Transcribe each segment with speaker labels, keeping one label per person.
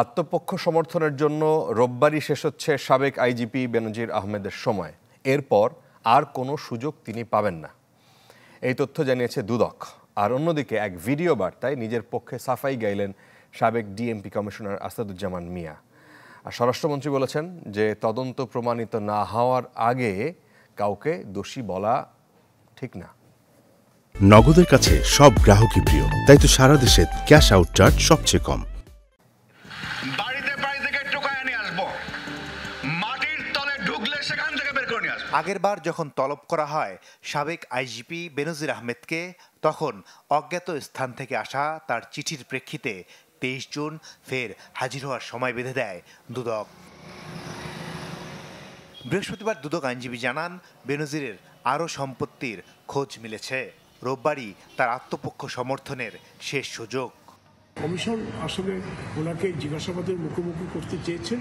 Speaker 1: আত্মপক্ষ সমর্থনের জন্য রোববারই শেষ হচ্ছে সাবেক আইজিপি বেনজির আহমেদের সময়। এরপর আর কোনো সুযোগ তিনি পাবেন না, এই তথ্য জানিয়েছে দুদক। আর অন্যদিকে এক ভিডিও বার্তায় নিজের পক্ষে সাফাই গাইলেন সাবেক ডিএমপি কমিশনার আসাদুজ্জামান মিয়া। আর স্বরাষ্ট্রমন্ত্রী বলেছেন যে তদন্ত প্রমাণিত না হওয়ার আগে কাউকে দোষী বলা ঠিক না।
Speaker 2: নগদের কাছে সব গ্রাহকই প্রিয়, তাই তো সারা দেশে ক্যাশ আউট চার্জ সবচেয়ে কম।
Speaker 3: আগের বার যখন তলব করা হয় সাবেক আইজিপি বেনজির আহমেদকে, তখন অজ্ঞাত স্থান থেকে আসা তার চিঠির প্রেক্ষিতে 23 জুন ফের হাজির হওয়ার সময় বেঁধে দেয় দুদক। বৃহস্পতিবার দুদক আইনজীবী জানান, বেনজিরের আরও সম্পত্তির খোঁজ মিলেছে। রোববারই তার আত্মপক্ষ সমর্থনের শেষ সুযোগ।
Speaker 4: কমিশন আসলে ওনাকে জিজ্ঞাসাবাদের মুখোমুখি করতে চেয়েছেন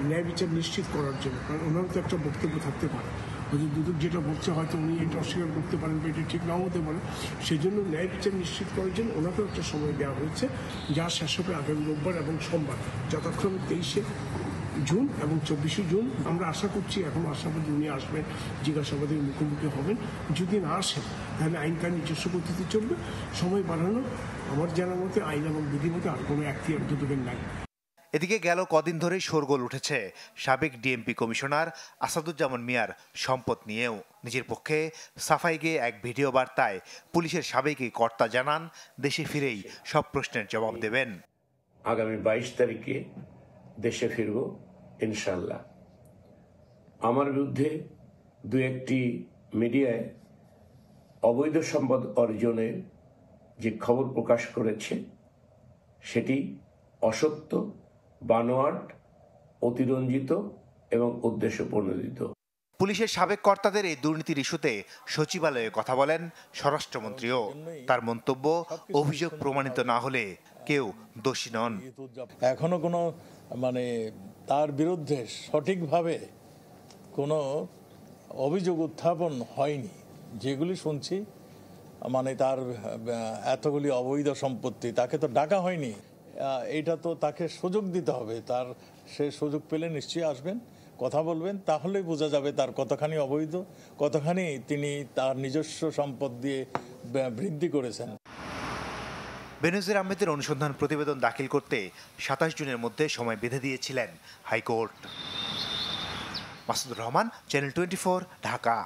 Speaker 4: ন্যায় বিচার নিশ্চিত করার জন্য, কারণ ওনার তো একটা বক্তব্য থাকতে পারে, হয়তো দুদক যেটা বলছে হয়তো উনি এটা অস্বীকার করতে পারেন বা এটা ঠিক নাও হতে পারে। সেই জন্য ন্যায় বিচার নিশ্চিত করার জন্য ওনাকেও একটা সময় দেওয়া হয়েছে, যা শেষ হবে আগামী রোববার এবং সোমবার, যথাক্রমে 23শে জুন এবং 24শে জুন। আমরা আশা করছি, এখন আশাবাদী উনি আসবেন, জিজ্ঞাসাবাদের মুখোমুখি হবেন। যদি না আসেন তাহলে আইন তার নিজস্ব গতিতে চলবে। সময় বাড়ানো আমার জানার মতে আইন এবং বিধি মতে আর কোনো এখতিয়ার দুদকের নাই।
Speaker 3: এদিকে গেল কদিন ধরেই শোরগোল উঠেছে সাবেক ডিএমপি কমিশনার আসাদুজ্জামান মিয়ার সম্পদ নিয়েও। নিজের পক্ষে সাফাই গিয়ে এক ভিডিও বার্তায় পুলিশের সাবেক কর্তা জানান, দেশে ফিরেই সব প্রশ্নের জবাব দেবেন।
Speaker 5: আগামী 22 তারিখে দেশে ফিরব ইনশাল্লাহ। আমার বিরুদ্ধে দু একটি মিডিয়ায় অবৈধ সম্পদ অর্জনের যে খবর প্রকাশ করেছে সেটি অসত্য, বানোয়াট, অতিরঞ্জিত এবং উদ্দেশ্য প্রণোদিত।
Speaker 3: পুলিশের সাবেক কর্তাদের এই দুর্নীতির ইস্যুতে সচিবালয়ে কথা বলেন স্বরাষ্ট্রমন্ত্রীও। তার মন্তব্য, অভিযোগ প্রমাণিত না হলে কেউ দোষী নন।
Speaker 6: এখনো কোনো তার বিরুদ্ধে সঠিকভাবে কোনো অভিযোগ উত্থাপন হয়নি। যেগুলি শুনছি তার এতগুলি অবৈধ সম্পত্তি, তাকে তো ডাকা হয়নি। এটা তো তাকে সুযোগ দিতে হবে, তার সে সুযোগ পেলে নিশ্চয়ই আসবেন, কথা বলবেন, তাহলেই বোঝা যাবে তার কতখানি অবৈধ, কতখানি তিনি তার নিজস্ব সম্পদ দিয়ে বৃদ্ধি করেছেন।
Speaker 3: বেনজির আহমেদের অনুসন্ধান প্রতিবেদন দাখিল করতে 27 জুনের মধ্যে সময় বেঁধে দিয়েছিলেন হাইকোর্ট। মাসুদুর রহমান, চ্যানেল 24, ঢাকা।